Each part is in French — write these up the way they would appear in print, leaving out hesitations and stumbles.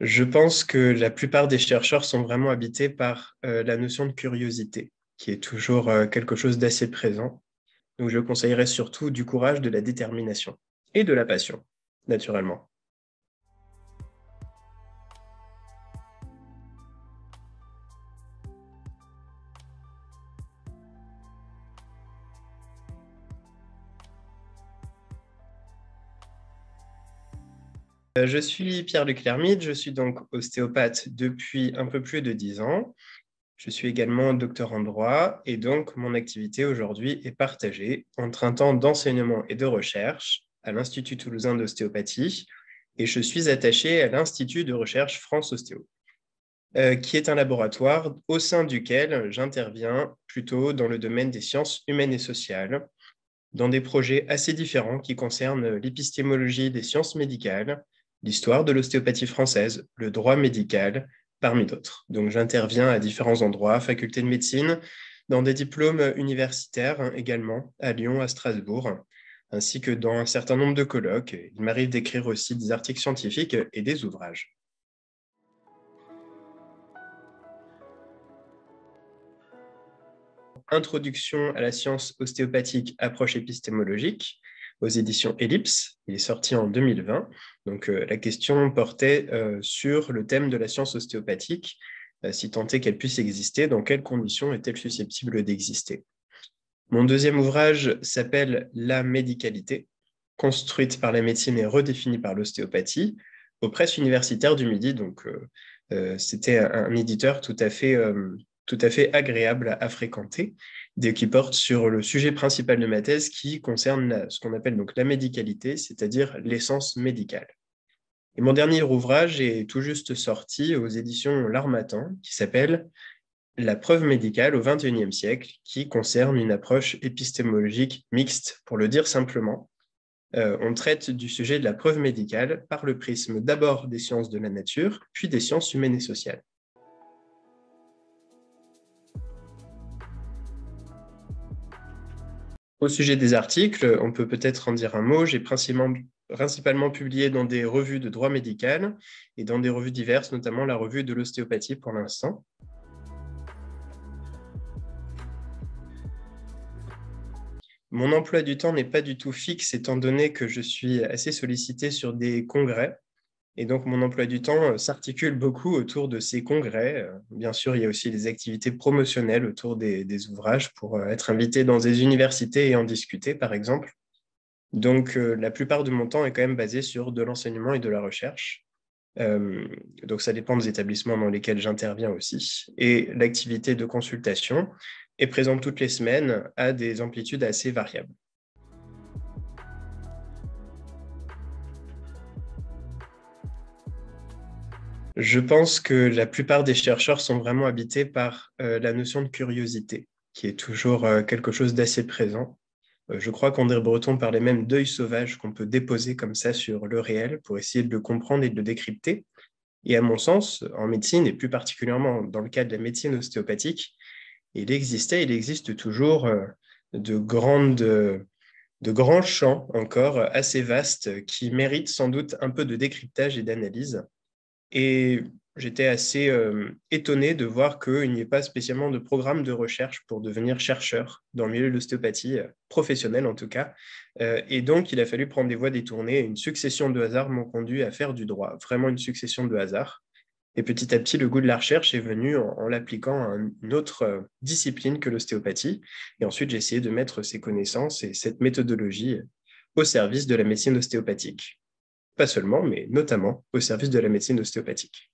Je pense que la plupart des chercheurs sont vraiment habités par la notion de curiosité, qui est toujours quelque chose d'assez présent. Donc je conseillerais surtout du courage, de la détermination et de la passion, naturellement. Je suis Pierre-Luc Lermite, je suis donc ostéopathe depuis un peu plus de 10 ans. Je suis également docteur en droit et donc mon activité aujourd'hui est partagée entre un temps d'enseignement et de recherche à l'Institut toulousain d'ostéopathie et je suis attaché à l'Institut de recherche France Ostéo, qui est un laboratoire au sein duquel j'interviens plutôt dans le domaine des sciences humaines et sociales, dans des projets assez différents qui concernent l'épistémologie des sciences médicales, l'histoire de l'ostéopathie française, le droit médical, parmi d'autres. Donc j'interviens à différents endroits, faculté de médecine, dans des diplômes universitaires également, à Lyon, à Strasbourg, ainsi que dans un certain nombre de colloques. Il m'arrive d'écrire aussi des articles scientifiques et des ouvrages. Introduction à la science ostéopathique, approche épistémologique, aux éditions Ellipse. Il est sorti en 2020. Donc, la question portait sur le thème de la science ostéopathique, si tant est qu'elle puisse exister, dans quelles conditions est-elle susceptible d'exister. Mon deuxième ouvrage s'appelle La médicalité, construite par la médecine et redéfinie par l'ostéopathie, aux presses universitaires du Midi. Donc, c'était un éditeur tout à fait agréable à fréquenter, qui porte sur le sujet principal de ma thèse qui concerne ce qu'on appelle donc la médicalité, c'est-à-dire l'essence médicale. Et mon dernier ouvrage est tout juste sorti aux éditions L'Harmattan, qui s'appelle La preuve médicale au XXIe siècle, qui concerne une approche épistémologique mixte, pour le dire simplement. On traite du sujet de la preuve médicale par le prisme d'abord des sciences de la nature, puis des sciences humaines et sociales. Au sujet des articles, on peut peut-être en dire un mot. J'ai principalement publié dans des revues de droit médical et dans des revues diverses, notamment la revue de l'ostéopathie pour l'instant. Mon emploi du temps n'est pas du tout fixe, étant donné que je suis assez sollicité sur des congrès. Et donc, mon emploi du temps s'articule beaucoup autour de ces congrès. Bien sûr, il y a aussi des activités promotionnelles autour des ouvrages pour être invité dans des universités et en discuter, par exemple. Donc, la plupart de mon temps est quand même basé sur de l'enseignement et de la recherche. Donc, ça dépend des établissements dans lesquels j'interviens aussi. Et l'activité de consultation est présente toutes les semaines à des amplitudes assez variables. Je pense que la plupart des chercheurs sont vraiment habités par la notion de curiosité, qui est toujours quelque chose d'assez présent. Je crois qu'André Breton parlait même d'œil sauvage qu'on peut déposer comme ça sur le réel pour essayer de le comprendre et de le décrypter. Et à mon sens, en médecine, et plus particulièrement dans le cas de la médecine ostéopathique, il existe toujours de grands champs encore assez vastes qui méritent sans doute un peu de décryptage et d'analyse. Et j'étais assez étonné de voir qu'il n'y ait pas spécialement de programme de recherche pour devenir chercheur dans le milieu de l'ostéopathie, professionnel en tout cas. Et donc, il a fallu prendre des voies détournées. Une succession de hasards m'ont conduit à faire du droit, vraiment une succession de hasards. Et petit à petit, le goût de la recherche est venu en l'appliquant à une autre discipline que l'ostéopathie. Et ensuite, j'ai essayé de mettre ces connaissances et cette méthodologie au service de la médecine ostéopathique. Pas seulement, mais notamment au service de la médecine ostéopathique.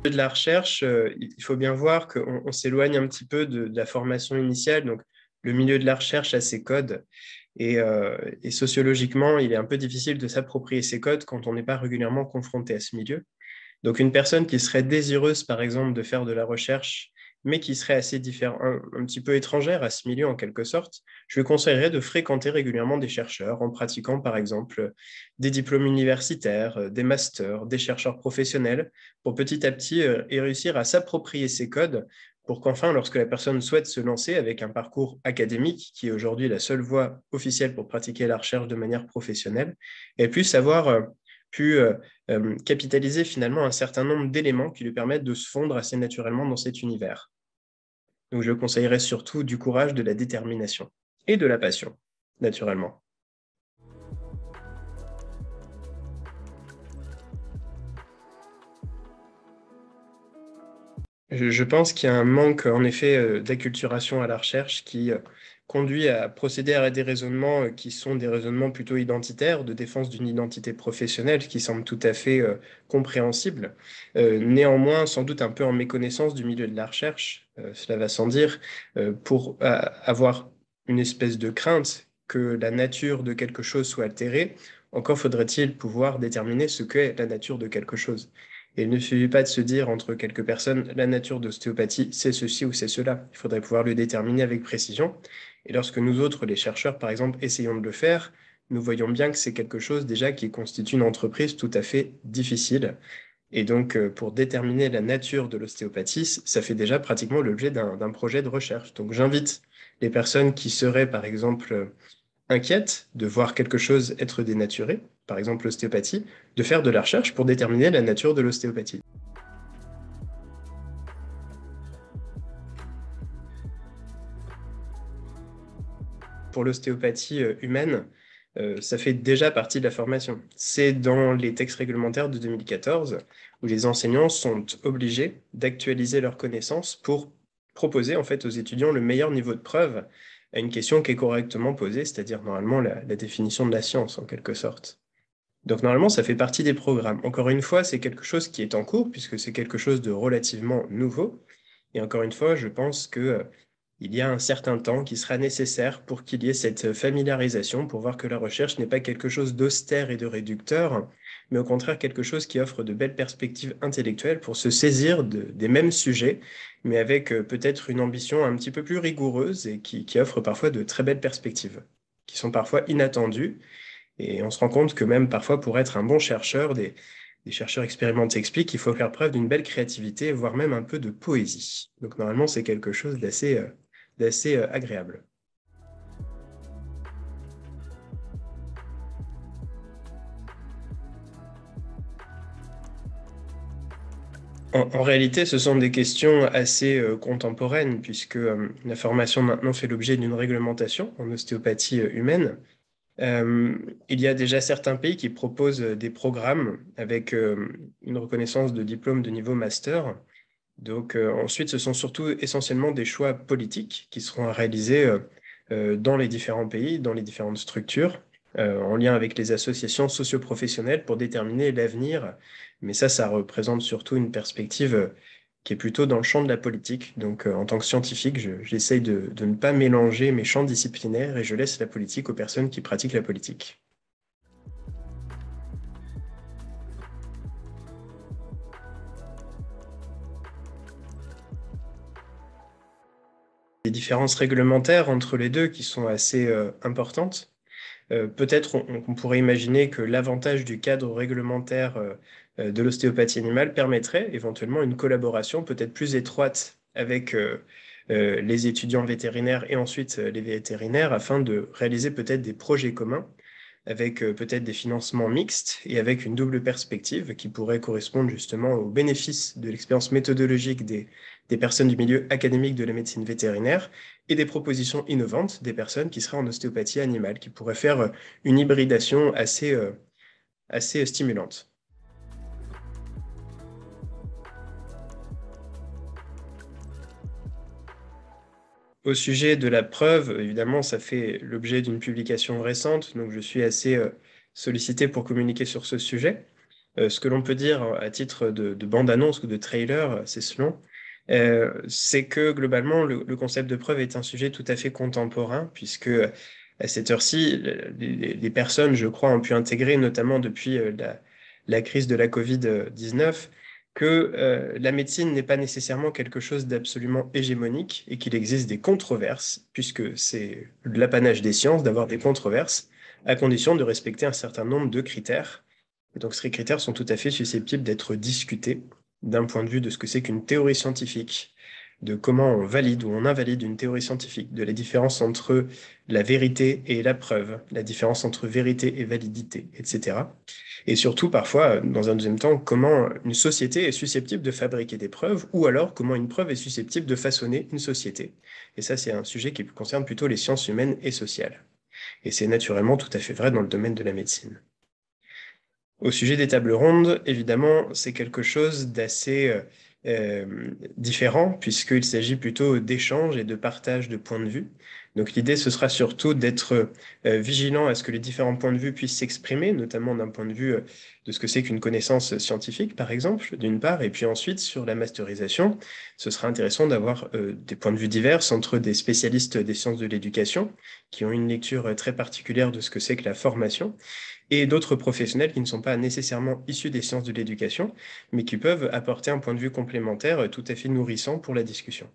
De la recherche, il faut bien voir qu'on s'éloigne un petit peu de la formation initiale. Donc, le milieu de la recherche a ses codes et sociologiquement, il est un peu difficile de s'approprier ces codes quand on n'est pas régulièrement confronté à ce milieu. Donc, une personne qui serait désireuse, par exemple, de faire de la recherche, mais qui serait assez un petit peu étrangère à ce milieu en quelque sorte, je lui conseillerais de fréquenter régulièrement des chercheurs en pratiquant, par exemple, des diplômes universitaires, des masters, des chercheurs professionnels, pour petit à petit réussir à s'approprier ces codes pour qu'enfin, lorsque la personne souhaite se lancer avec un parcours académique, qui est aujourd'hui la seule voie officielle pour pratiquer la recherche de manière professionnelle, elle puisse avoir pu capitaliser finalement un certain nombre d'éléments qui lui permettent de se fondre assez naturellement dans cet univers. Donc je conseillerais surtout du courage, de la détermination et de la passion, naturellement. Je pense qu'il y a un manque, en effet, d'acculturation à la recherche qui conduit à procéder à des raisonnements qui sont des raisonnements plutôt identitaires, de défense d'une identité professionnelle, ce qui semble tout à fait compréhensible. Néanmoins, sans doute un peu en méconnaissance du milieu de la recherche, cela va sans dire, pour avoir une espèce de crainte que la nature de quelque chose soit altérée, encore faudrait-il pouvoir déterminer ce qu'est la nature de quelque chose. Et il ne suffit pas de se dire entre quelques personnes, la nature d'ostéopathie, c'est ceci ou c'est cela. Il faudrait pouvoir le déterminer avec précision. Et lorsque nous autres, les chercheurs, par exemple, essayons de le faire, nous voyons bien que c'est quelque chose déjà qui constitue une entreprise tout à fait difficile. Et donc, pour déterminer la nature de l'ostéopathie, ça fait déjà pratiquement l'objet d'un projet de recherche. Donc, j'invite les personnes qui seraient, par exemple, inquiètes de voir quelque chose être dénaturé, par exemple l'ostéopathie, de faire de la recherche pour déterminer la nature de l'ostéopathie. Pour l'ostéopathie humaine, ça fait déjà partie de la formation. C'est dans les textes réglementaires de 2014 où les enseignants sont obligés d'actualiser leurs connaissances pour proposer en fait aux étudiants le meilleur niveau de preuve à une question qui est correctement posée, c'est-à-dire normalement la définition de la science en quelque sorte. Donc normalement, ça fait partie des programmes. Encore une fois, c'est quelque chose qui est en cours puisque c'est quelque chose de relativement nouveau. Et encore une fois, je pense que il y a un certain temps qui sera nécessaire pour qu'il y ait cette familiarisation, pour voir que la recherche n'est pas quelque chose d'austère et de réducteur, mais au contraire quelque chose qui offre de belles perspectives intellectuelles pour se saisir des mêmes sujets, mais avec peut-être une ambition un petit peu plus rigoureuse et qui offre parfois de très belles perspectives, qui sont parfois inattendues. Et on se rend compte que même parfois, pour être un bon chercheur, des chercheurs expérimentés expliquent qu'il faut faire preuve d'une belle créativité, voire même un peu de poésie. Donc normalement, c'est quelque chose d'assez agréable. En réalité, ce sont des questions assez contemporaines, puisque la formation maintenant fait l'objet d'une réglementation en ostéopathie humaine. Euh, il y a déjà certains pays qui proposent des programmes avec une reconnaissance de diplôme de niveau master. Donc ensuite, ce sont surtout essentiellement des choix politiques qui seront à réaliser dans les différents pays, dans les différentes structures, en lien avec les associations socioprofessionnelles pour déterminer l'avenir. Mais ça représente surtout une perspective qui est plutôt dans le champ de la politique. Donc en tant que scientifique, j'essaye de ne pas mélanger mes champs disciplinaires et je laisse la politique aux personnes qui pratiquent la politique. Les différences réglementaires entre les deux qui sont assez importantes. Peut-être on pourrait imaginer que l'avantage du cadre réglementaire de l'ostéopathie animale permettrait éventuellement une collaboration peut-être plus étroite avec les étudiants vétérinaires et ensuite les vétérinaires afin de réaliser peut-être des projets communs avec peut-être des financements mixtes et avec une double perspective qui pourrait correspondre justement aux bénéfices de l'expérience méthodologique des personnes du milieu académique de la médecine vétérinaire et des propositions innovantes des personnes qui seraient en ostéopathie animale, qui pourraient faire une hybridation assez stimulante. Au sujet de la preuve, évidemment, ça fait l'objet d'une publication récente, donc je suis assez sollicité pour communiquer sur ce sujet. Ce que l'on peut dire à titre de bande-annonce ou de trailer, c'est selon, c'est que globalement, le concept de preuve est un sujet tout à fait contemporain, puisque à cette heure-ci, les personnes, je crois, ont pu intégrer, notamment depuis la crise de la Covid-19, que la médecine n'est pas nécessairement quelque chose d'absolument hégémonique et qu'il existe des controverses, puisque c'est l'apanage des sciences d'avoir des controverses, à condition de respecter un certain nombre de critères. Et donc ces critères sont tout à fait susceptibles d'être discutés d'un point de vue de ce que c'est qu'une théorie scientifique, de comment on valide ou on invalide une théorie scientifique, de la différence entre la vérité et la preuve, la différence entre vérité et validité, etc. Et surtout, parfois, dans un deuxième temps, comment une société est susceptible de fabriquer des preuves, ou alors comment une preuve est susceptible de façonner une société. Et ça, c'est un sujet qui concerne plutôt les sciences humaines et sociales. Et c'est naturellement tout à fait vrai dans le domaine de la médecine. Au sujet des tables rondes, évidemment, c'est quelque chose d'assez différent, puisqu'il s'agit plutôt d'échanges et de partage de points de vue. Donc l'idée, ce sera surtout d'être vigilant à ce que les différents points de vue puissent s'exprimer, notamment d'un point de vue de ce que c'est qu'une connaissance scientifique, par exemple, d'une part, et puis ensuite, sur la masterisation, ce sera intéressant d'avoir des points de vue divers entre des spécialistes des sciences de l'éducation, qui ont une lecture très particulière de ce que c'est que la formation, et d'autres professionnels qui ne sont pas nécessairement issus des sciences de l'éducation, mais qui peuvent apporter un point de vue complémentaire tout à fait nourrissant pour la discussion.